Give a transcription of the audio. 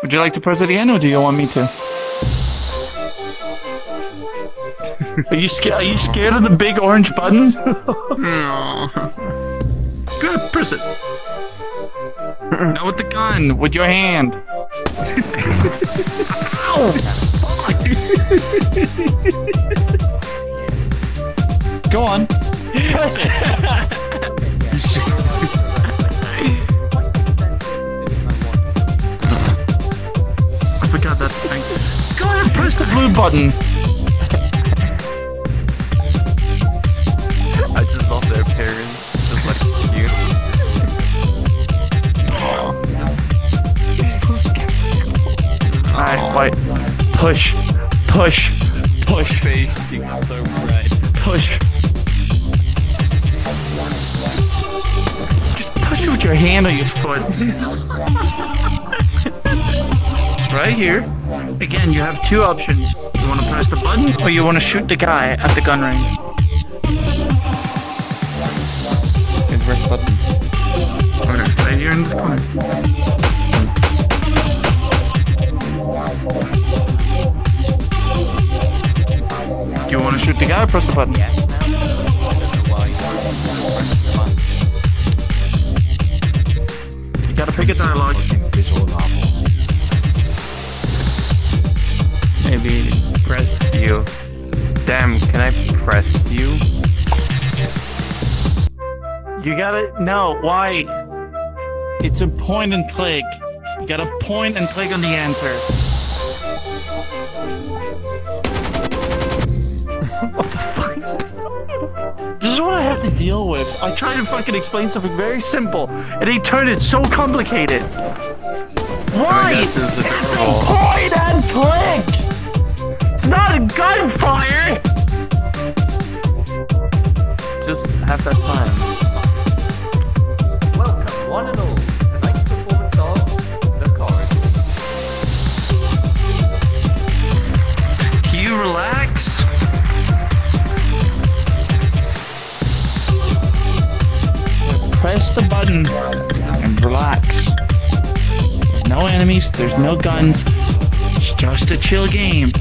Would you like to press it again, or do you want me to? Are you scared? Are you scared of the big orange button? No. Good, press it. No, with the gun, with your hand. Ow! Go on. Press it. I forgot that's the thing. Go ahead, press the blue button. I just love their parents. Just like cute. You're so scared. Alright, wait. Push. Push. Push. Face is so bright. Push. Just push it with your hand or your foot. Right here. Again, you have two options. You want to press the button or you want to shoot the guy at the gun range. Inverse button. Okay, right here in this corner. Do you want to shoot the guy or press the button? Yes, now. I don't know why you don't You gotta pick a dialogue. visual novel. Maybe press you. Damn, can I press you? You gotta, no, why? It's a point and click. You gotta point and click on the answer. What the fuck? This is what I have to deal with. I try to fucking explain something very simple, and they turn it so complicated. Why? guess it's a It's a different point and click! It's not a gunfire! Just have that time. Welcome, one and all, to tonight's performance of The Corridor. Can you relax? Press the button and relax. There's no enemies, there's no guns. It's just a chill game.